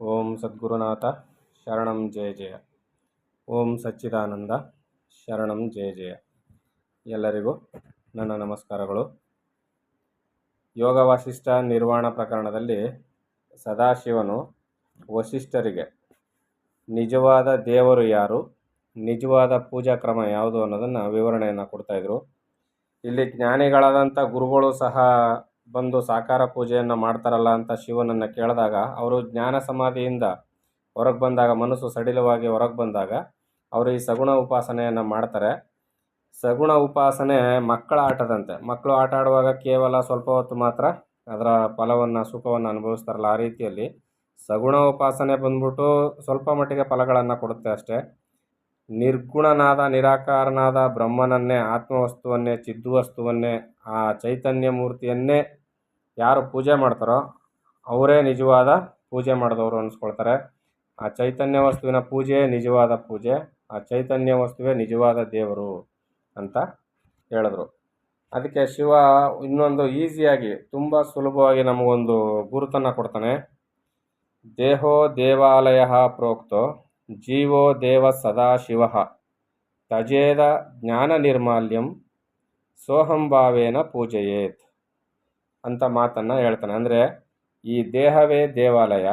ಓಂ ಸದ್ಗುರುನಾಥ ಶರಣಂ ಜಯ ಜಯ. ಓಂ ಸಚ್ಚಿದಾನಂದ ಶರಣಂ ಜಯ ಜಯ. ಎಲ್ಲರಿಗೂ ನನ್ನ ನಮಸ್ಕಾರಗಳು. ಯೋಗ ವಾಸಿಷ್ಠ ನಿರ್ವಾಣ ಪ್ರಕರಣದಲ್ಲಿ ಸದಾಶಿವನು ವಸಿಷ್ಠರಿಗೆ ನಿಜವಾದ ದೇವರು ಯಾರು, ನಿಜವಾದ ಪೂಜಾ ಕ್ರಮ ಯಾವುದು ಅನ್ನೋದನ್ನು ವಿವರಣೆಯನ್ನು ಕೊಡ್ತಾಯಿದ್ರು. ಇಲ್ಲಿ ಜ್ಞಾನಿಗಳಾದಂಥ ಗುರುಗಳು ಸಹ ಬಂದು ಸಾಕಾರ ಪೂಜೆಯನ್ನು ಮಾಡ್ತಾರಲ್ಲ ಅಂತ ಶಿವನನ್ನು ಕೇಳಿದಾಗ, ಅವರು ಜ್ಞಾನ ಸಮಾಧಿಯಿಂದ ಹೊರಗೆ ಬಂದಾಗ, ಮನಸ್ಸು ಸಡಿಲವಾಗಿ ಹೊರಗೆ ಬಂದಾಗ ಅವರು ಈ ಸಗುಣ ಉಪಾಸನೆಯನ್ನು ಮಾಡ್ತಾರೆ. ಸಗುಣ ಉಪಾಸನೆ ಮಕ್ಕಳ ಆಟದಂತೆ. ಮಕ್ಕಳು ಆಟ ಆಡುವಾಗ ಕೇವಲ ಸ್ವಲ್ಪ ಹೊತ್ತು ಮಾತ್ರ ಅದರ ಫಲವನ್ನು, ಸುಖವನ್ನು ಅನುಭವಿಸ್ತಾರಲ್ಲ, ಆ ರೀತಿಯಲ್ಲಿ ಸಗುಣ ಉಪಾಸನೆ ಬಂದ್ಬಿಟ್ಟು ಸ್ವಲ್ಪ ಮಟ್ಟಿಗೆ ಫಲಗಳನ್ನು ಕೊಡುತ್ತೆ ಅಷ್ಟೇ. ನಿರ್ಗುಣನಾದ, ನಿರಾಕಾರನಾದ ಬ್ರಹ್ಮನನ್ನೇ, ಆತ್ಮವಸ್ತುವನ್ನೇ, ಚಿದ್ವಸ್ತುವನ್ನೇ, ಆ ಚೈತನ್ಯ ಮೂರ್ತಿಯನ್ನೇ ಯಾರು ಪೂಜೆ ಮಾಡ್ತಾರೋ ಅವರೇ ನಿಜವಾದ ಪೂಜೆ ಮಾಡಿದವರು ಅನಿಸ್ಕೊಳ್ತಾರೆ. ಆ ಚೈತನ್ಯ ವಸ್ತುವಿನ ಪೂಜೆಯೇ ನಿಜವಾದ ಪೂಜೆ, ಆ ಚೈತನ್ಯ ವಸ್ತುವೇ ನಿಜವಾದ ದೇವರು ಅಂತ ಹೇಳಿದ್ರು. ಅದಕ್ಕೆ ಶಿವ ಇನ್ನೊಂದು ಈಸಿಯಾಗಿ, ತುಂಬ ಸುಲಭವಾಗಿ ನಮಗೊಂದು ಗುರುತನ್ನು ಕೊಡ್ತಾನೆ. ದೇಹೋ ದೇವಾಲಯ ಪ್ರೋಕ್ತೋ ಜೀವೋ ದೇವ ಸದಾಶಿವ ತಜೇದ ಜ್ಞಾನ ನಿರ್ಮಾಲ್ಯಂ ಸೋಹಂಭಾವೇನ ಪೂಜೆಯೇತ್ ಅಂತ ಮಾತನ್ನು ಹೇಳ್ತಾನೆ. ಅಂದರೆ ಈ ದೇಹವೇ ದೇವಾಲಯ,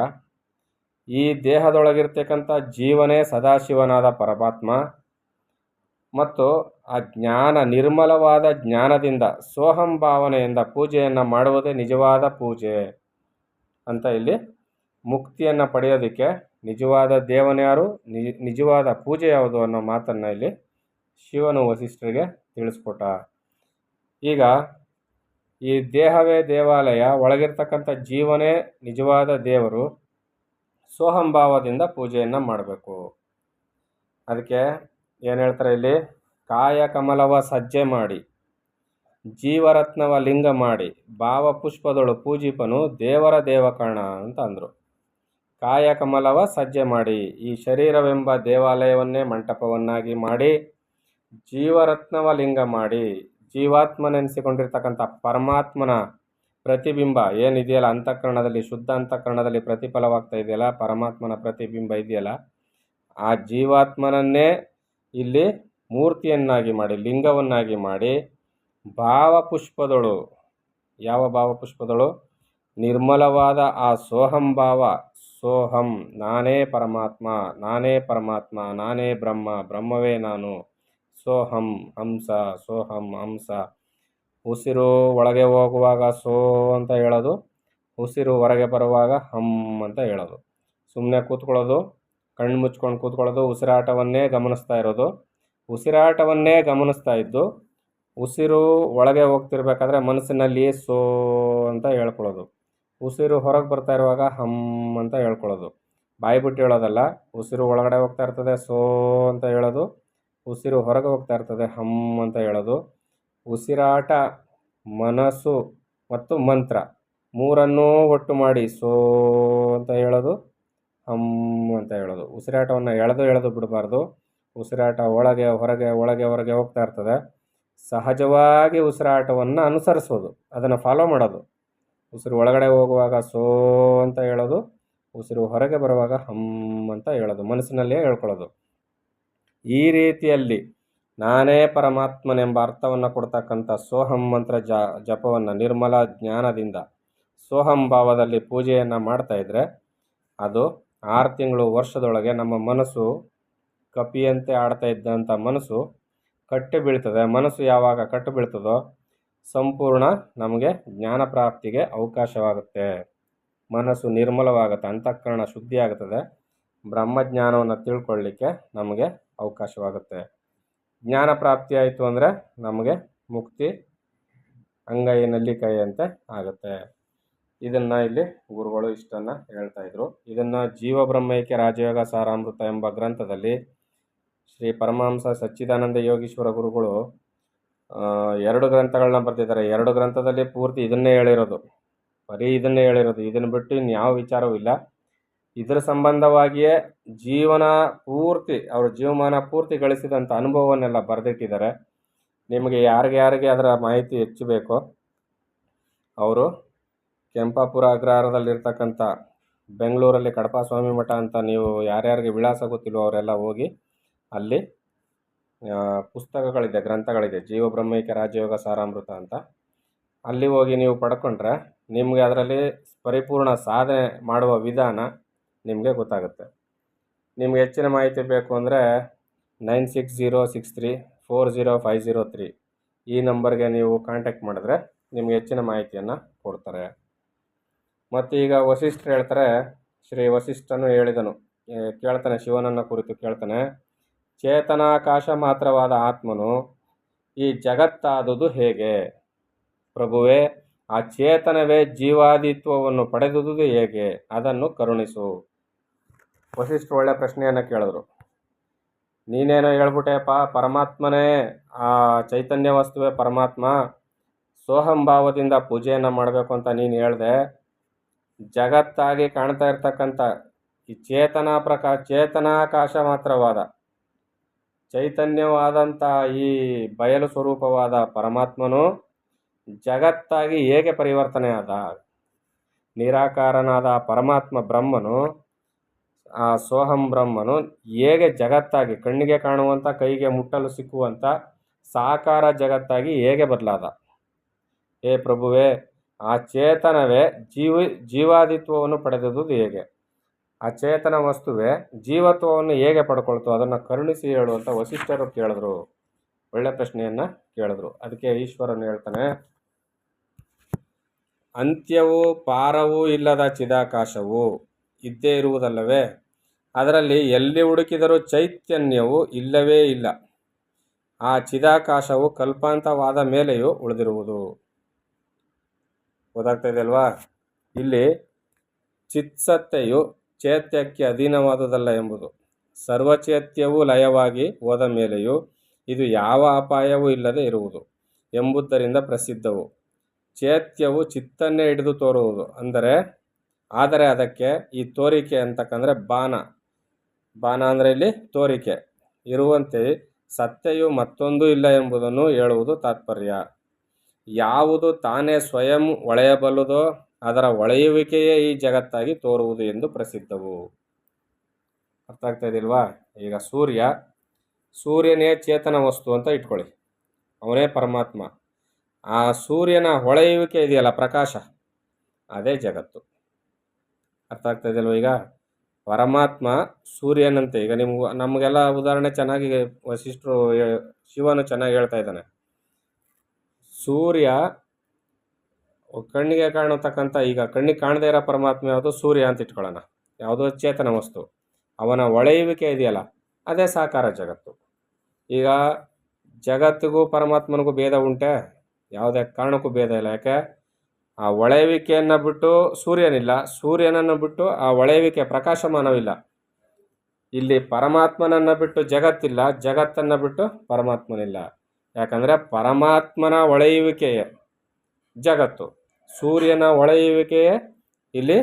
ಈ ದೇಹದೊಳಗಿರ್ತಕ್ಕಂಥ ಜೀವನೇ ಸದಾಶಿವನಾದ ಪರಮಾತ್ಮ, ಮತ್ತು ಆ ಜ್ಞಾನ, ನಿರ್ಮಲವಾದ ಜ್ಞಾನದಿಂದ ಸೋಹಂಭಾವನೆಯಿಂದ ಪೂಜೆಯನ್ನು ಮಾಡುವುದೇ ನಿಜವಾದ ಪೂಜೆ ಅಂತ. ಇಲ್ಲಿ ಮುಕ್ತಿಯನ್ನು ಪಡೆಯೋದಕ್ಕೆ ನಿಜವಾದ ದೇವನ್ಯಾರು, ನಿಜವಾದ ಪೂಜೆ ಯಾವುದು ಅನ್ನೋ ಮಾತನ್ನು ಇಲ್ಲಿ ಶಿವನು ವಸಿಷ್ಠರಿಗೆ ತಿಳಿಸ್ಕೊಟ್ಟ. ಈಗ ಈ ದೇಹವೇ ದೇವಾಲಯ, ಒಳಗಿರ್ತಕ್ಕಂಥ ಜೀವನೇ ನಿಜವಾದ ದೇವರು, ಸೋಹಂಭಾವದಿಂದ ಪೂಜೆಯನ್ನು ಮಾಡಬೇಕು. ಅದಕ್ಕೆ ಏನು ಹೇಳ್ತಾರೆ ಇಲ್ಲಿ, ಕಾಯ ಕಮಲವ ಸಜ್ಜೆ ಮಾಡಿ ಜೀವರತ್ನವ ಲಿಂಗ ಮಾಡಿ ಭಾವಪುಷ್ಪದೊಳು ಪೂಜಿಪನು ದೇವರ ದೇವಕರ್ಣ ಅಂತ ಅಂದರು. ಕಾಯ ಕಮಲವ ಸಜ್ಜೆ ಮಾಡಿ, ಈ ಶರೀರವೆಂಬ ದೇವಾಲಯವನ್ನೇ ಮಂಟಪವನ್ನಾಗಿ ಮಾಡಿ, ಜೀವರತ್ನವ ಲಿಂಗ ಮಾಡಿ, ಜೀವಾತ್ಮನೆನಿಸಿಕೊಂಡಿರ್ತಕ್ಕಂಥ ಪರಮಾತ್ಮನ ಪ್ರತಿಬಿಂಬ ಏನಿದೆಯಲ್ಲ ಅಂತಃಕರಣದಲ್ಲಿ, ಶುದ್ಧ ಅಂತಃಕರಣದಲ್ಲಿ ಪ್ರತಿಫಲವಾಗ್ತಾ ಇದೆಯಲ್ಲ, ಪರಮಾತ್ಮನ ಪ್ರತಿಬಿಂಬ ಇದೆಯಲ್ಲ, ಆ ಜೀವಾತ್ಮನನ್ನೇ ಇಲ್ಲಿ ಮೂರ್ತಿಯನ್ನಾಗಿ ಮಾಡಿ, ಲಿಂಗವನ್ನಾಗಿ ಮಾಡಿ, ಭಾವಪುಷ್ಪದಳು, ಯಾವ ಭಾವಪುಷ್ಪದಳು? ನಿರ್ಮಲವಾದ ಆ ಸೋಹಂಭಾವ, ಸೋಹಂ ನಾನೇ ಪರಮಾತ್ಮ, ನಾನೇ ಪರಮಾತ್ಮ, ನಾನೇ ಬ್ರಹ್ಮ, ಬ್ರಹ್ಮವೇ ನಾನು, ಸೋಹಂ ಹಂಸ, ಸೋಹಂ ಹಂಸ. ಉಸಿರು ಒಳಗೆ ಹೋಗುವಾಗ ಸೋ ಅಂತ ಹೇಳೋದು, ಉಸಿರು ಹೊರಗೆ ಬರುವಾಗ ಹಮ್ ಅಂತ ಹೇಳೋದು. ಸುಮ್ಮನೆ ಕೂತ್ಕೊಳ್ಳೋದು, ಕಣ್ಣು ಮುಚ್ಕೊಂಡು ಕೂತ್ಕೊಳ್ಳೋದು, ಉಸಿರಾಟವನ್ನೇ ಗಮನಿಸ್ತಾ ಇರೋದು, ಉಸಿರಾಟವನ್ನೇ ಗಮನಿಸ್ತಾ ಇದ್ದು ಉಸಿರು ಒಳಗೆ ಹೋಗ್ತಿರ್ಬೇಕಾದ್ರೆ ಮನಸ್ಸಿನಲ್ಲಿ ಸೋ ಅಂತ ಹೇಳ್ಕೊಳ್ಳೋದು, ಉಸಿರು ಹೊರಗೆ ಬರ್ತಾ ಇರುವಾಗ ಹಮ್ ಅಂತ ಹೇಳ್ಕೊಳ್ಳೋದು. ಬಾಯಿ ಬಿಟ್ಟು ಹೇಳೋದಲ್ಲ, ಉಸಿರು ಒಳಗಡೆ ಹೋಗ್ತಾ ಇರ್ತದೆ ಸೋ ಅಂತ ಹೇಳೋದು, ಉಸಿರು ಹೊರಗೆ ಹೋಗ್ತಾ ಇರ್ತದೆ ಹಮ್ ಅಂತ ಹೇಳೋದು. ಉಸಿರಾಟ, ಮನಸ್ಸು ಮತ್ತು ಮಂತ್ರ ಮೂರನ್ನೂ ಒಟ್ಟು ಮಾಡಿ ಸೋ ಅಂತ ಹೇಳೋದು, ಹಮ್ ಅಂತ ಹೇಳೋದು. ಉಸಿರಾಟವನ್ನು ಎಳೆದು ಬಿಡಬಾರ್ದು. ಉಸಿರಾಟ ಒಳಗೆ ಹೊರಗೆ, ಒಳಗೆ ಹೊರಗೆ ಹೋಗ್ತಾ ಇರ್ತದೆ. ಸಹಜವಾಗಿ ಉಸಿರಾಟವನ್ನು ಅನುಸರಿಸೋದು, ಅದನ್ನು ಫಾಲೋ ಮಾಡೋದು. ಉಸಿರು ಒಳಗಡೆ ಹೋಗುವಾಗ ಸೋ ಅಂತ ಹೇಳೋದು, ಉಸಿರು ಹೊರಗೆ ಬರುವಾಗ ಹಮ್ ಅಂತ ಹೇಳೋದು, ಮನಸ್ಸಿನಲ್ಲೇ ಹೇಳ್ಕೊಳ್ಳೋದು. ಈ ರೀತಿಯಲ್ಲಿ ನಾನೇ ಪರಮಾತ್ಮನೆಂಬ ಅರ್ಥವನ್ನು ಕೊಡ್ತಕ್ಕಂಥ ಸೋಹಂ ಮಂತ್ರ ಜಪವನ್ನು ನಿರ್ಮಲ ಜ್ಞಾನದಿಂದ ಸೋಹಂ ಭಾವದಲ್ಲಿ ಪೂಜೆಯನ್ನು ಮಾಡ್ತಾಯಿದ್ರೆ, ಅದು 6 ತಿಂಗಳು, ವರ್ಷದೊಳಗೆ ನಮ್ಮ ಮನಸ್ಸು ಕಪಿಯಂತೆ ಆಡ್ತಾ ಇದ್ದಂಥ ಮನಸ್ಸು ಕಟ್ಟು ಬೀಳ್ತದೆ. ಮನಸ್ಸು ಯಾವಾಗ ಕಟ್ಟು ಬೀಳ್ತದೋ ಸಂಪೂರ್ಣ ನಮಗೆ ಜ್ಞಾನ ಪ್ರಾಪ್ತಿಗೆ ಅವಕಾಶವಾಗುತ್ತೆ. ಮನಸ್ಸು ನಿರ್ಮಲವಾಗುತ್ತೆ, ಅಂತಃಕರಣ ಶುದ್ಧಿ ಆಗುತ್ತದೆ, ಬ್ರಹ್ಮಜ್ಞಾನವನ್ನು ತಿಳ್ಕೊಳ್ಳಿಕ್ಕೆ ನಮಗೆ ಅವಕಾಶವಾಗುತ್ತೆ. ಜ್ಞಾನ ಪ್ರಾಪ್ತಿ ಆಯಿತು ಅಂದರೆ ನಮಗೆ ಮುಕ್ತಿ ಅಂಗೈನಲ್ಲಿ ಕೈಯಂತೆ ಆಗುತ್ತೆ. ಇದನ್ನು ಇಲ್ಲಿ ಗುರುಗಳು ಇಷ್ಟನ್ನು ಹೇಳ್ತಾಯಿದ್ರು. ಇದನ್ನು ಜೀವಬ್ರಹ್ಮೈಕ್ಯ ರಾಜಯೋಗ ಸಾರಾಮೃತ ಎಂಬ ಗ್ರಂಥದಲ್ಲಿ ಶ್ರೀ ಪರಮಹಂಸ ಸಚ್ಚಿದಾನಂದ ಯೋಗೀಶ್ವರ ಗುರುಗಳು 2 ಗ್ರಂಥಗಳನ್ನ ಬರೆದಿದ್ದಾರೆ. 2 ಗ್ರಂಥದಲ್ಲಿ ಪೂರ್ತಿ ಇದನ್ನೇ ಹೇಳಿರೋದು, ಬರೀ ಇದನ್ನೇ ಹೇಳಿರೋದು. ಇದನ್ನು ಬಿಟ್ಟು ಇನ್ಯಾವ ವಿಚಾರವೂ ಇಲ್ಲ. ಇದರ ಸಂಬಂಧವಾಗಿಯೇ ಜೀವನ ಪೂರ್ತಿ, ಅವರ ಜೀವಮಾನ ಪೂರ್ತಿ ಗಳಿಸಿದಂಥ ಅನುಭವವನ್ನೆಲ್ಲ ಬರೆದಿಟ್ಟಿದ್ದಾರೆ. ನಿಮಗೆ ಯಾರಿಗೆ ಅದರ ಮಾಹಿತಿ ಹೆಚ್ಚು ಬೇಕೋ ಅವರು ಕೆಂಪಾಪುರ ಅಗ್ರಹಾರದಲ್ಲಿರ್ತಕ್ಕಂಥ ಬೆಂಗಳೂರಲ್ಲಿ ಕಡಪ ಸ್ವಾಮಿ ಮಠ ಅಂತ ನೀವು ಯಾರ್ಯಾರಿಗೆ ವಿಳಾಸ ಗೊತ್ತಿಲ್ವೋ ಅವರೆಲ್ಲ ಹೋಗಿ ಅಲ್ಲಿ ಪುಸ್ತಕಗಳಿದೆ, ಗ್ರಂಥಗಳಿದೆ, ಜೀವ ಬ್ರಹ್ಮೈಕ್ಯ ರಾಜಯೋಗ ಸಾರಾಮೃತ ಅಂತ. ಅಲ್ಲಿ ಹೋಗಿ ನೀವು ಪಡ್ಕೊಂಡ್ರೆ ನಿಮಗೆ ಅದರಲ್ಲಿ ಪರಿಪೂರ್ಣ ಸಾಧನೆ ಮಾಡುವ ವಿಧಾನ ನಿಮಗೆ ಗೊತ್ತಾಗುತ್ತೆ. ನಿಮ್ಗೆ ಹೆಚ್ಚಿನ ಮಾಹಿತಿ ಬೇಕು ಅಂದರೆ 9606340503 ಈ ನಂಬರ್ಗೆ ನೀವು ಕಾಂಟ್ಯಾಕ್ಟ್ ಮಾಡಿದ್ರೆ ನಿಮ್ಗೆ ಹೆಚ್ಚಿನ ಮಾಹಿತಿಯನ್ನು ಕೊಡ್ತಾರೆ. ಮತ್ತು ಈಗ ವಸಿಷ್ಠರು ಹೇಳ್ತಾರೆ, ಶ್ರೀ ವಸಿಷ್ಠನು ಹೇಳಿದನು, ಕೇಳ್ತಾನೆ, ಶಿವನನ್ನು ಕುರಿತು ಕೇಳ್ತಾನೆ, ಚೇತನಾಕಾಶ ಮಾತ್ರವಾದ ಆತ್ಮನು ಈ ಜಗತ್ತಾದುದು ಹೇಗೆ? ಪ್ರಭುವೇ, ಆ ಚೇತನವೇ ಜೀವಾದಿತ್ವವನ್ನು ಪಡೆದುದು ಹೇಗೆ? ಅದನ್ನು ಕರುಣಿಸು. ವಸಿಷ್ಠರು ಒಳ್ಳೆ ಪ್ರಶ್ನೆಯನ್ನು ಕೇಳಿದ್ರು. ನೀನೇನೋ ಹೇಳ್ಬಿಟ್ಟೆಪ್ಪ, ಪರಮಾತ್ಮನೇ ಆ ಚೈತನ್ಯ ವಸ್ತುವೇ ಪರಮಾತ್ಮ, ಸೋಹಂಭಾವದಿಂದ ಪೂಜೆಯನ್ನು ಮಾಡಬೇಕು ಅಂತ ನೀನು ಹೇಳಿದೆ. ಜಗತ್ತಾಗಿ ಕಾಣ್ತಾ ಇರ್ತಕ್ಕಂಥ ಈ ಚೇತನಾಕಾಶ ಮಾತ್ರವಾದ ಚೈತನ್ಯವಾದಂಥ ಈ ಬಯಲು ಸ್ವರೂಪವಾದ ಪರಮಾತ್ಮನು ಜಗತ್ತಾಗಿ ಹೇಗೆ ಪರಿವರ್ತನೆ ಆದ? ನಿರಾಕಾರನಾದ ಪರಮಾತ್ಮ ಬ್ರಹ್ಮನು, ಆ ಸೋಹಂ ಬ್ರಹ್ಮನು ಹೇಗೆ ಜಗತ್ತಾಗಿ ಕಣ್ಣಿಗೆ ಕಾಣುವಂಥ, ಕೈಗೆ ಮುಟ್ಟಲು ಸಿಕ್ಕುವಂಥ ಸಾಕಾರ ಜಗತ್ತಾಗಿ ಹೇಗೆ ಬದಲಾದ? ಹೇ ಪ್ರಭುವೇ, ಆ ಚೇತನವೇ ಜೀವಾದಿತ್ವವನ್ನು ಪಡೆದುದು ಹೇಗೆ? ಆ ಚೇತನ ವಸ್ತುವೇ ಜೀವತ್ವವನ್ನು ಹೇಗೆ ಪಡ್ಕೊಳ್ತು? ಅದನ್ನು ಕರುಣಿಸಿ ಹೇಳುವಂಥ ವಸಿಷ್ಠರು ಕೇಳಿದ್ರು. ಒಳ್ಳೆ ಪ್ರಶ್ನೆಯನ್ನು ಕೇಳಿದ್ರು. ಅದಕ್ಕೆ ಈಶ್ವರನು ಹೇಳ್ತಾನೆ, ಅಂತ್ಯವೂ ಪಾರವೂ ಇಲ್ಲದ ಚಿದಾಕಾಶವು ಇದ್ದೇ ಇರುವುದಲ್ಲವೇ? ಅದರಲ್ಲಿ ಎಲ್ಲಿ ಹುಡುಕಿದರೂ ಚೈತನ್ಯವು ಇಲ್ಲವೇ ಇಲ್ಲ. ಆ ಚಿದಾಕಾಶವು ಕಲ್ಪಾಂತವಾದ ಮೇಲೆಯೂ ಉಳಿದಿರುವುದು. ಗೊತ್ತಾಗ್ತಾ ಇದೆ ಅಲ್ವಾ? ಇಲ್ಲಿ ಚಿತ್ಸತ್ತೆಯು ಚೈತ್ಯಕ್ಕೆ ಅಧೀನವಾದುದಲ್ಲ ಎಂಬುದು. ಸರ್ವಚೈತ್ಯವೂ ಲಯವಾಗಿ ಹೋದ ಮೇಲೆಯೂ ಇದು ಯಾವ ಅಪಾಯವೂ ಇಲ್ಲದೆ ಇರುವುದು ಎಂಬುದರಿಂದ ಪ್ರಸಿದ್ಧವು. ಚೈತ್ಯವು ಚಿತ್ತನ್ನೇ ಹಿಡಿದು ತೋರುವುದು. ಆದರೆ ಅದಕ್ಕೆ ಈ ತೋರಿಕೆ ಅಂತಕ್ಕಂದರೆ ಬಾಣ ಅಂದರೆ ಇಲ್ಲಿ ತೋರಿಕೆ ಇರುವಂತೆ ಸತ್ಯವು ಮತ್ತೊಂದು ಇಲ್ಲ ಎಂಬುದನ್ನು ಹೇಳುವುದು ತಾತ್ಪರ್ಯ. ಯಾವುದು ತಾನೇ ಸ್ವಯಂ ಹೊಳೆಯಬಲ್ಲುದೋ ಅದರ ಹೊಳೆಯುವಿಕೆಯೇ ಈ ಜಗತ್ತಾಗಿ ತೋರುವುದು ಎಂದು ಪ್ರಸಿದ್ಧವು. ಅರ್ಥ ಆಗ್ತಾ ಇದಿಲ್ವಾ? ಈಗ ಸೂರ್ಯನೇ ಚೇತನ ವಸ್ತು ಅಂತ ಇಟ್ಕೊಳ್ಳಿ, ಅವನೇ ಪರಮಾತ್ಮ. ಆ ಸೂರ್ಯನ ಹೊಳೆಯುವಿಕೆ ಇದೆಯಲ್ಲ, ಪ್ರಕಾಶ, ಅದೇ ಜಗತ್ತು. ಅರ್ಥ ಆಗ್ತಾ ಇದೆಯಲ್ವ? ಈಗ ಪರಮಾತ್ಮ ಸೂರ್ಯನಂತೆ, ಈಗ ನಮಗೆಲ್ಲ ಉದಾಹರಣೆ ಚೆನ್ನಾಗಿ ವಸಿಷ್ಠರು ಶಿವನು ಚೆನ್ನಾಗಿ ಹೇಳ್ತಾ ಇದ್ದಾನೆ. ಸೂರ್ಯ ಕಣ್ಣಿಗೆ ಕಾಣತಕ್ಕಂಥ, ಈಗ ಕಣ್ಣಿಗೆ ಕಾಣದೇ ಇರೋ ಪರಮಾತ್ಮ ಯಾವುದು? ಸೂರ್ಯ ಅಂತ ಇಟ್ಕೊಳ್ಳೋಣ. ಯಾವುದೋ ಚೇತನ ವಸ್ತು, ಅವನ ಹೊಳೆಯುವಿಕೆ ಇದೆಯಲ್ಲ, ಅದೇ ಸಾಕಾರ ಜಗತ್ತು. ಈಗ ಜಗತ್ತಿಗೂ ಪರಮಾತ್ಮನಿಗೂ ಭೇದ ಉಂಟೆ? ಯಾವುದೇ ಕಾರಣಕ್ಕೂ ಭೇದ ಇಲ್ಲ. ಯಾಕೆ? ಆ ಹೊಳೆಯುವಿಕೆಯನ್ನು ಬಿಟ್ಟು ಸೂರ್ಯನಿಲ್ಲ, ಸೂರ್ಯನನ್ನು ಬಿಟ್ಟು ಆ ಹೊಳೆಯುವಿಕೆ ಪ್ರಕಾಶಮಾನವಿಲ್ಲ. ಇಲ್ಲಿ ಪರಮಾತ್ಮನನ್ನು ಬಿಟ್ಟು ಜಗತ್ತಿಲ್ಲ, ಜಗತ್ತನ್ನು ಬಿಟ್ಟು ಪರಮಾತ್ಮನಿಲ್ಲ. ಯಾಕಂದರೆ ಪರಮಾತ್ಮನ ಹೊಳೆಯುವಿಕೆಯೇ ಜಗತ್ತು, ಸೂರ್ಯನ ಹೊಳೆಯುವಿಕೆಯೇ ಇಲ್ಲಿ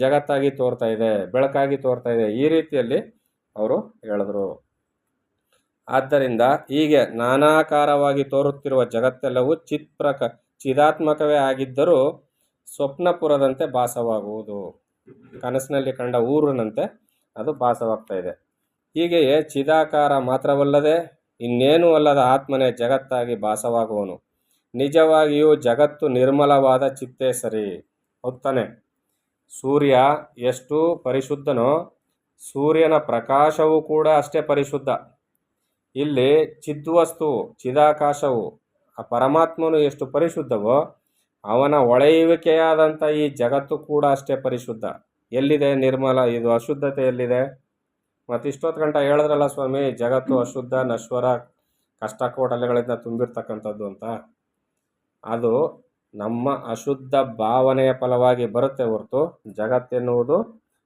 ಜಗತ್ತಾಗಿ ತೋರ್ತಾ ಇದೆ, ಬೆಳಕಾಗಿ ತೋರ್ತಾ ಇದೆ. ಈ ರೀತಿಯಲ್ಲಿ ಅವರು ಹೇಳಿದ್ರು. ಆದ್ದರಿಂದ ಹೀಗೆ ನಾನಾಕಾರವಾಗಿ ತೋರುತ್ತಿರುವ ಜಗತ್ತೆಲ್ಲವೂ ಚಿದಾತ್ಮಕವೇ ಆಗಿದ್ದರೂ ಸ್ವಪ್ನಪುರದಂತೆ ಭಾಸವಾಗುವುದು. ಕನಸಿನಲ್ಲಿ ಕಂಡ ಊರಿನಂತೆ ಅದು ಭಾಸವಾಗ್ತಾ ಇದೆ. ಹೀಗೆಯೇ ಚಿದಾಕಾರ ಮಾತ್ರವಲ್ಲದೆ ಇನ್ನೇನೂ ಅಲ್ಲದ ಆತ್ಮನೇ ಜಗತ್ತಾಗಿ ಭಾಸವಾಗುವನು. ನಿಜವಾಗಿಯೂ ಜಗತ್ತು ನಿರ್ಮಲವಾದ ಚಿತ್ತೇ ಸರಿ. ಹೊತ್ತಾನೆ, ಸೂರ್ಯ ಎಷ್ಟು ಪರಿಶುದ್ಧನೋ ಸೂರ್ಯನ ಪ್ರಕಾಶವೂ ಕೂಡ ಅಷ್ಟೇ ಪರಿಶುದ್ಧ. ಇಲ್ಲಿ ಚಿದ್ವಸ್ತುವು, ಚಿದಾಕಾಶವು, ಆ ಪರಮಾತ್ಮನು ಎಷ್ಟು ಪರಿಶುದ್ಧವೋ ಅವನ ಹೊಳೆಯುವಿಕೆಯಾದಂಥ ಈ ಜಗತ್ತು ಕೂಡ ಅಷ್ಟೇ ಪರಿಶುದ್ಧ. ಎಲ್ಲಿದೆ ನಿರ್ಮಲ? ಇದು ಅಶುದ್ಧತೆ ಎಲ್ಲಿದೆ? ಮತ್ತು ಇಷ್ಟೊತ್ತು ಗಂಟ ಹೇಳಿದ್ರಲ್ಲ ಸ್ವಾಮಿ, ಜಗತ್ತು ಅಶುದ್ಧ, ನಶ್ವರ, ಕಷ್ಟಕೋಟಲೆಗಳಿಂದ ತುಂಬಿರ್ತಕ್ಕಂಥದ್ದು ಅಂತ. ಅದು ನಮ್ಮ ಅಶುದ್ಧ ಭಾವನೆಯ ಫಲವಾಗಿ ಬರುತ್ತೆ ಹೊರತು ಜಗತ್ತೆನ್ನುವುದು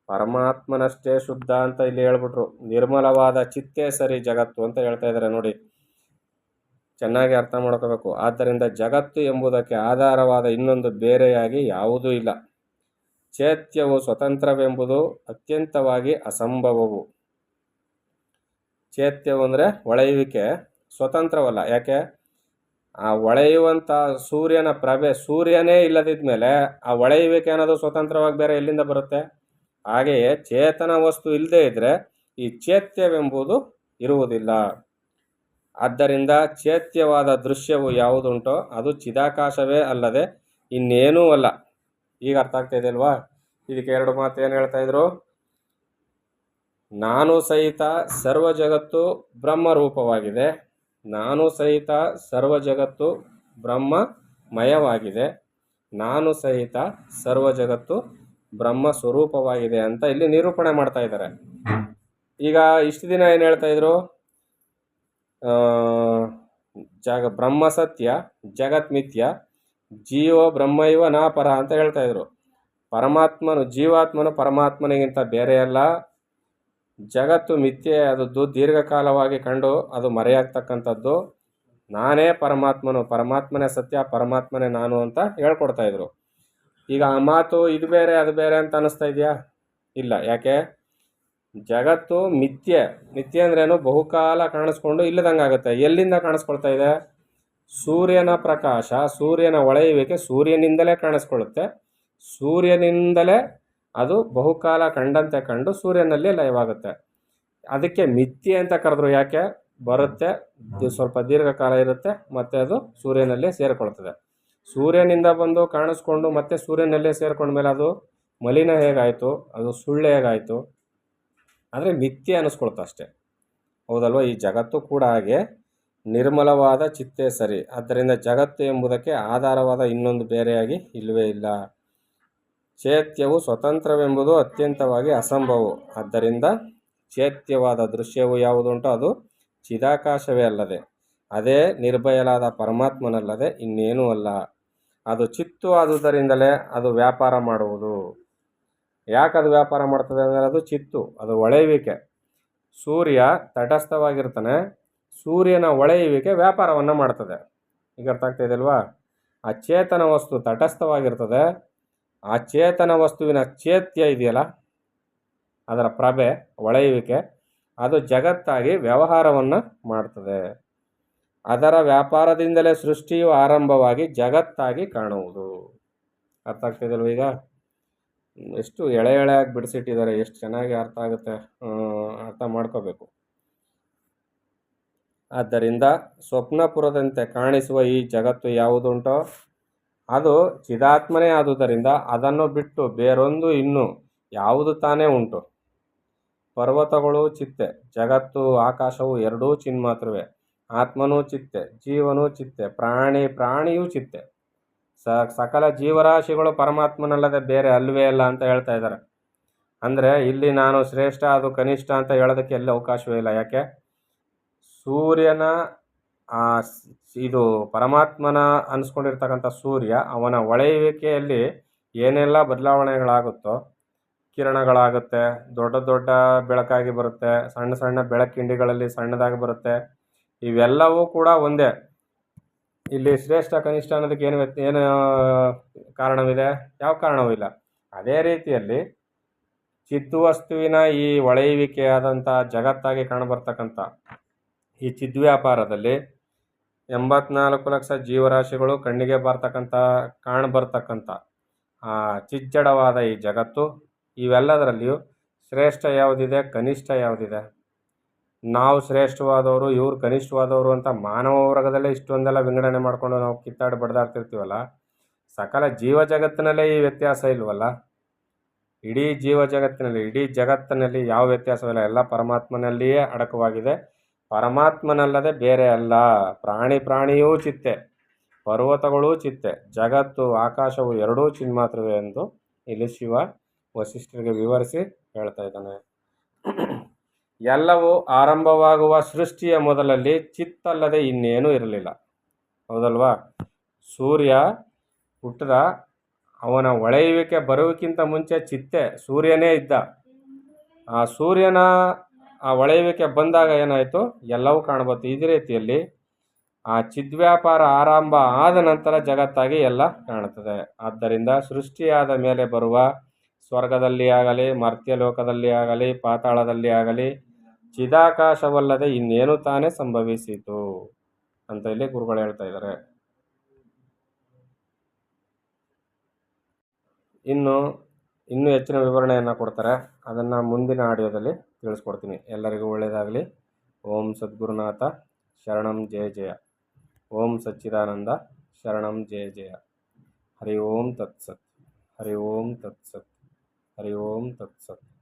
ಪರಮಾತ್ಮನಷ್ಟೇ ಶುದ್ಧ ಅಂತ ಇಲ್ಲಿ ಹೇಳ್ಬಿಟ್ರು. ನಿರ್ಮಲವಾದ ಚಿತ್ತೇ ಸರಿ ಜಗತ್ತು ಅಂತ ಹೇಳ್ತಾ ಇದ್ದಾರೆ ನೋಡಿ. ಚೆನ್ನಾಗಿ ಅರ್ಥ ಮಾಡ್ಕೋಬೇಕು. ಆದ್ದರಿಂದ ಜಗತ್ತು ಎಂಬುದಕ್ಕೆ ಆಧಾರವಾದ ಇನ್ನೊಂದು ಬೇರೆಯಾಗಿ ಯಾವುದೂ ಇಲ್ಲ. ಚೈತ್ಯವು ಸ್ವತಂತ್ರವೆಂಬುದು ಅತ್ಯಂತವಾಗಿ ಅಸಂಭವವು. ಚೈತ್ಯವು ಅಂದರೆ ಹೊಳೆಯುವಿಕೆ ಸ್ವತಂತ್ರವಲ್ಲ. ಯಾಕೆ? ಆ ಹೊಳೆಯುವಂಥ ಸೂರ್ಯನ ಪ್ರಭೆ, ಸೂರ್ಯನೇ ಇಲ್ಲದಿದ್ದ ಮೇಲೆ ಆ ಹೊಳೆಯುವಿಕೆ ಅನ್ನೋದು ಸ್ವತಂತ್ರವಾಗಿ ಬೇರೆ ಎಲ್ಲಿಂದ ಬರುತ್ತೆ? ಹಾಗೆಯೇ ಚೇತನ ವಸ್ತು ಇಲ್ಲದೇ ಇದ್ದರೆ ಈ ಚೇತ್ಯವೆಂಬುದು ಇರುವುದಿಲ್ಲ. ಆದ್ದರಿಂದ ಚೇತ್ಯವಾದ ದೃಶ್ಯವು ಯಾವುದುಂಟೋ ಅದು ಚಿದಾಕಾಶವೇ ಅಲ್ಲದೆ ಇನ್ನೇನೂ ಅಲ್ಲ. ಈಗ ಅರ್ಥ ಆಗ್ತಾ ಇದೆ ಅಲ್ವಾ? ಇದಕ್ಕೆ ಎರಡು ಮಾತು ಏನು ಹೇಳ್ತಾ ಇದ್ರು? ನಾನು ಸಹಿತ ಸರ್ವ ಜಗತ್ತು ಬ್ರಹ್ಮರೂಪವಾಗಿದೆ, ನಾನು ಸಹಿತ ಸರ್ವ ಜಗತ್ತು ಬ್ರಹ್ಮಮಯವಾಗಿದೆ, ನಾನು ಸಹಿತ ಸರ್ವ ಜಗತ್ತು ಬ್ರಹ್ಮ ಸ್ವರೂಪವಾಗಿದೆ ಅಂತ ಇಲ್ಲಿ ನಿರೂಪಣೆ ಮಾಡ್ತಾ ಇದ್ದಾರೆ. ಈಗ ಇಷ್ಟು ದಿನ ಏನು ಹೇಳ್ತಾ ಇದ್ರು? ಬ್ರಹ್ಮ ಸತ್ಯ, ಜಗತ್ ಮಿಥ್ಯ, ಜೀವ ಬ್ರಹ್ಮೈವ ನಾಪರ ಅಂತ ಹೇಳ್ತಾ ಇದ್ರು. ಜೀವಾತ್ಮನು ಪರಮಾತ್ಮನಿಗಿಂತ ಬೇರೆಯಲ್ಲ, ಜಗತ್ತು ಮಿಥ್ಯೆ ಆದದ್ದು, ದೀರ್ಘಕಾಲವಾಗಿ ಕಂಡು ಅದು ಮರೆಯಾಗ್ತಕ್ಕಂಥದ್ದು, ನಾನೇ ಪರಮಾತ್ಮನೇ ಸತ್ಯ, ಪರಮಾತ್ಮನೇ ನಾನು ಅಂತ ಹೇಳ್ಕೊಡ್ತಾ ಇದ್ರು. ಈಗ ಆ ಮಾತು ಇದು ಬೇರೆ ಅದು ಬೇರೆ ಅಂತ ಅನ್ನಿಸ್ತಾ ಇದೆಯಾ? ಇಲ್ಲ. ಯಾಕೆ? ಜಗತ್ತು ಮಿಥ್ಯೆ ಅಂದ್ರೇನು? ಬಹುಕಾಲ ಕಾಣಿಸ್ಕೊಂಡು ಇಲ್ಲದಂಗೆ ಆಗುತ್ತೆ. ಎಲ್ಲಿಂದ ಕಾಣಿಸ್ಕೊಳ್ತಾ ಇದೆ? ಸೂರ್ಯನ ಪ್ರಕಾಶ, ಸೂರ್ಯನ ಹೊಳೆಯುವಿಕೆ ಸೂರ್ಯನಿಂದಲೇ ಕಾಣಿಸ್ಕೊಳ್ಳುತ್ತೆ. ಸೂರ್ಯನಿಂದಲೇ ಅದು ಬಹುಕಾಲ ಕಂಡಂತೆ ಕಂಡು ಸೂರ್ಯನಲ್ಲಿ ಲಯವಾಗುತ್ತೆ. ಅದಕ್ಕೆ ಮಿಥ್ಯೆ ಅಂತ ಕರೆದ್ರು. ಯಾಕೆ? ಬರುತ್ತೆ, ಸ್ವಲ್ಪ ದೀರ್ಘಕಾಲ ಇರುತ್ತೆ, ಮತ್ತೆ ಅದು ಸೂರ್ಯನಲ್ಲೇ ಸೇರಿಕೊಳ್ತದೆ. ಸೂರ್ಯನಿಂದ ಬಂದು ಕಾಣಿಸ್ಕೊಂಡು ಮತ್ತೆ ಸೂರ್ಯನಲ್ಲೇ ಸೇರ್ಕೊಂಡ್ಮೇಲೆ ಅದು ಮಲಿನ ಹೇಗಾಯಿತು? ಅದು ಸುಳ್ಳು ಹೇಗಾಯಿತು? ಆದರೆ ಮಿಥ್ಯೆ ಅನ್ನಿಸ್ಕೊಳ್ತಾ ಅಷ್ಟೆ. ಹೌದಲ್ವ? ಈ ಜಗತ್ತು ಕೂಡ ಹಾಗೆ ನಿರ್ಮಲವಾದ ಚಿತ್ತೆ ಸರಿ. ಆದ್ದರಿಂದ ಜಗತ್ತು ಎಂಬುದಕ್ಕೆ ಆಧಾರವಾದ ಇನ್ನೊಂದು ಬೇರೆಯಾಗಿ ಇಲ್ಲವೇ ಇಲ್ಲ. ಚೇತ್ಯವು ಸ್ವತಂತ್ರವೆಂಬುದು ಅತ್ಯಂತವಾಗಿ ಅಸಂಭವವು. ಆದ್ದರಿಂದ ಚೇತ್ಯವಾದ ದೃಶ್ಯವು ಯಾವುದುಂಟೋ ಅದು ಚಿದಾಕಾಶವೇ ಅಲ್ಲದೆ, ಅದೇ ನಿರ್ಭಯಲಾದ ಪರಮಾತ್ಮನಲ್ಲದೆ ಇನ್ನೇನೂ ಅಲ್ಲ. ಅದು ಚಿತ್ತು ಆದುದರಿಂದಲೇ ಅದು ವ್ಯಾಪಾರ ಮಾಡುವುದು. ಯಾಕೆ ಅದು ವ್ಯಾಪಾರ ಮಾಡ್ತದೆ ಅಂದರೆ ಅದು ಚಿತ್ತು, ಅದು ಹೊಳೆಯುವಿಕೆ. ಸೂರ್ಯ ತಟಸ್ಥವಾಗಿರ್ತಾನೆ, ಸೂರ್ಯನ ಹೊಳೆಯುವಿಕೆ ವ್ಯಾಪಾರವನ್ನು ಮಾಡ್ತದೆ. ಈಗ ಅರ್ಥ ಆಗ್ತಾ ಇದೆಯಲ್ವಾ? ಆ ಚೇತನ ವಸ್ತು ತಟಸ್ಥವಾಗಿರ್ತದೆ, ಆ ಚೇತನ ವಸ್ತುವಿನ ಚೇತ್ಯ ಇದೆಯಲ್ಲ, ಅದರ ಪ್ರಭೆ, ಹೊಳೆಯುವಿಕೆ, ಅದು ಜಗತ್ತಾಗಿ ವ್ಯವಹಾರವನ್ನು ಮಾಡ್ತದೆ. ಅದರ ವ್ಯಾಪಾರದಿಂದಲೇ ಸೃಷ್ಟಿಯು ಆರಂಭವಾಗಿ ಜಗತ್ತಾಗಿ ಕಾಣುವುದು. ಅರ್ಥ ಆಗ್ತಿದೆಯಲ್ವ? ಈಗ ಎಷ್ಟು ಎಳೆಯಾಗಿ ಬಿಡಿಸಿಟ್ಟಿದ್ದಾರೆ, ಎಷ್ಟು ಚೆನ್ನಾಗಿ ಅರ್ಥ ಆಗುತ್ತೆ, ಅರ್ಥ ಮಾಡ್ಕೋಬೇಕು. ಆದ್ದರಿಂದ ಸ್ವಪ್ನಪುರದಂತೆ ಕಾಣಿಸುವ ಈ ಜಗತ್ತು ಯಾವುದುಂಟೋ ಅದು ಚಿದಾತ್ಮನೇ ಆದುದರಿಂದ ಅದನ್ನು ಬಿಟ್ಟು ಬೇರೊಂದು ಇನ್ನೂ ಯಾವುದು ತಾನೇ ಉಂಟು? ಪರ್ವತಗಳು ಚಿತ್ತೆ, ಜಗತ್ತು ಆಕಾಶವು ಎರಡೂ ಚಿನ್ಮಾತ್ರವೇ. ಆತ್ಮನೂ ಚಿತ್ತೆ, ಜೀವನೂ ಚಿತ್ತೆ, ಪ್ರಾಣಿಯೂ ಚಿತ್ತೆ. ಸಕಲ ಜೀವರಾಶಿಗಳು ಪರಮಾತ್ಮನಲ್ಲದೆ ಬೇರೆ ಅಲ್ವೇ ಅಲ್ಲ ಅಂತ ಹೇಳ್ತಾ ಇದ್ದಾರೆ. ಅಂದರೆ ಇಲ್ಲಿ ನಾನು ಶ್ರೇಷ್ಠ ಅದು ಕನಿಷ್ಠ ಅಂತ ಹೇಳೋದಕ್ಕೆ ಎಲ್ಲಿ ಅವಕಾಶವೇ ಇಲ್ಲ. ಯಾಕೆ? ಸೂರ್ಯನ ಇದು ಪರಮಾತ್ಮನ ಅನಿಸ್ಕೊಂಡಿರ್ತಕ್ಕಂಥ ಸೂರ್ಯ, ಅವನ ಹೊಳೆಯುವಿಕೆಯಲ್ಲಿ ಏನೆಲ್ಲ ಬದಲಾವಣೆಗಳಾಗುತ್ತೋ, ಕಿರಣಗಳಾಗುತ್ತೆ, ದೊಡ್ಡ ದೊಡ್ಡ ಬೆಳಕಾಗಿ ಬರುತ್ತೆ, ಸಣ್ಣ ಸಣ್ಣ ಬೆಳಕಿಂಡಿಗಳಲ್ಲಿ ಸಣ್ಣದಾಗಿ ಬರುತ್ತೆ, ಇವೆಲ್ಲವೂ ಕೂಡ ಒಂದೇ. ಇಲ್ಲಿ ಶ್ರೇಷ್ಠ ಕನಿಷ್ಠ ಅನ್ನೋದಕ್ಕೆ ಏನು ಕಾರಣವಿದೆ? ಯಾವ ಕಾರಣವೂ ಇಲ್ಲ. ಅದೇ ರೀತಿಯಲ್ಲಿ ಚಿದ್ವಸ್ತುವಿನ ಈ ಹೊಳೆಯುವಿಕೆಯಾದಂಥ ಜಗತ್ತಾಗಿ ಕಾಣಬರ್ತಕ್ಕಂಥ ಈ ಚಿದ್ವ್ಯಾಪಾರದಲ್ಲಿ 84 ಲಕ್ಷ ಜೀವರಾಶಿಗಳು ಕಣ್ಣಿಗೆ ಕಾಣಬರ್ತಕ್ಕಂಥ ಆ ಚಿಜ್ಜಡವಾದ ಈ ಜಗತ್ತು, ಇವೆಲ್ಲದರಲ್ಲಿಯೂ ಶ್ರೇಷ್ಠ ಯಾವುದಿದೆ, ಕನಿಷ್ಠ ಯಾವುದಿದೆ? ನಾವು ಶ್ರೇಷ್ಠವಾದವರು, ಇವರು ಕನಿಷ್ಠವಾದವರು ಅಂತ ಮಾನವ ವರ್ಗದಲ್ಲೇ ಇಷ್ಟೊಂದೆಲ್ಲ ವಿಂಗಡಣೆ ಮಾಡಿಕೊಂಡು ನಾವು ಕಿತ್ತಾಡಿ ಬಡ್ದಾಡ್ತಿರ್ತೀವಲ್ಲ, ಸಕಲ ಜೀವ ಜಗತ್ತಿನಲ್ಲೇ ಈ ವ್ಯತ್ಯಾಸ ಇಲ್ವಲ್ಲ? ಇಡೀ ಜೀವ ಜಗತ್ತಿನಲ್ಲಿ, ಇಡೀ ಜಗತ್ತಿನಲ್ಲಿ ಯಾವ ವ್ಯತ್ಯಾಸವಿಲ್ಲ, ಎಲ್ಲ ಪರಮಾತ್ಮನಲ್ಲಿಯೇ ಅಡಕವಾಗಿದೆ. ಪರಮಾತ್ಮನಲ್ಲದೆ ಬೇರೆ ಅಲ್ಲ. ಪ್ರಾಣಿಯೂ ಚಿತ್ತೆ, ಪರ್ವತಗಳೂ ಚಿತ್ತೆ, ಜಗತ್ತು ಆಕಾಶವು ಎರಡೂ ಚಿನ್ಮಾತ್ರವೇ ಎಂದು ಇಲ್ಲಿ ಶಿವ ವಸಿಷ್ಠರಿಗೆ ವಿವರಿಸಿ ಹೇಳ್ತಾ ಇದ್ದಾನೆ. ಎಲ್ಲವೂ ಆರಂಭವಾಗುವ ಸೃಷ್ಟಿಯ ಮೊದಲಲ್ಲಿ ಚಿತ್ತಲ್ಲದೆ ಇನ್ನೇನೂ ಇರಲಿಲ್ಲ. ಹೌದಲ್ವಾ? ಸೂರ್ಯ ಹುಟ್ಟಿದ, ಅವನ ಹೊಳೆಯುವಿಕೆ ಬರುವುದಕ್ಕಿಂತ ಮುಂಚೆ ಚಿತ್ತೆ ಸೂರ್ಯನೇ ಇದ್ದ. ಆ ಸೂರ್ಯನ ಆ ಹೊಳೆಯುವಿಕೆ ಬಂದಾಗ ಏನಾಯಿತು? ಎಲ್ಲವೂ ಕಾಣಬತ್ತು. ಇದೇ ರೀತಿಯಲ್ಲಿ ಆ ಚಿದ್ವ್ಯಾಪಾರ ಆರಂಭ ಆದ ನಂತರ ಜಗತ್ತಾಗಿ ಎಲ್ಲ ಕಾಣುತ್ತದೆ. ಆದ್ದರಿಂದ ಸೃಷ್ಟಿಯಾದ ಮೇಲೆ ಬರುವ ಸ್ವರ್ಗದಲ್ಲಿ ಆಗಲಿ, ಮರ್ತ್ಯಲೋಕದಲ್ಲಿ ಆಗಲಿ, ಪಾತಾಳದಲ್ಲಿ ಆಗಲಿ ಚಿದಾಕಾಶವಲ್ಲದೆ ಇನ್ನೇನು ತಾನೇ ಸಂಭವಿಸಿತು ಅಂತ ಇಲ್ಲಿ ಗುರುಗಳು ಹೇಳ್ತಾ ಇದ್ದಾರೆ. ಇನ್ನು ಇನ್ನೂ ಹೆಚ್ಚಿನ ವಿವರಣೆಯನ್ನು ಕೊಡ್ತಾರೆ. ಅದನ್ನು ಮುಂದಿನ ಆಡಿಯೋದಲ್ಲಿ ತಿಳಿಸ್ಕೊಡ್ತೀನಿ. ಎಲ್ಲರಿಗೂ ಒಳ್ಳೆಯದಾಗಲಿ. ಓಂ ಸದ್ಗುರುನಾಥ ಶರಣಂ ಜಯ ಜಯ. ಓಂ ಸಚ್ಚಿದಾನಂದ ಶರಣಂ ಜಯ ಜಯ. ಹರಿ ಓಂ ತತ್ಸತ್. ಹರಿ ಓಂ ತತ್ಸತ್. ಹರಿ ಓಂ ತತ್ಸತ್.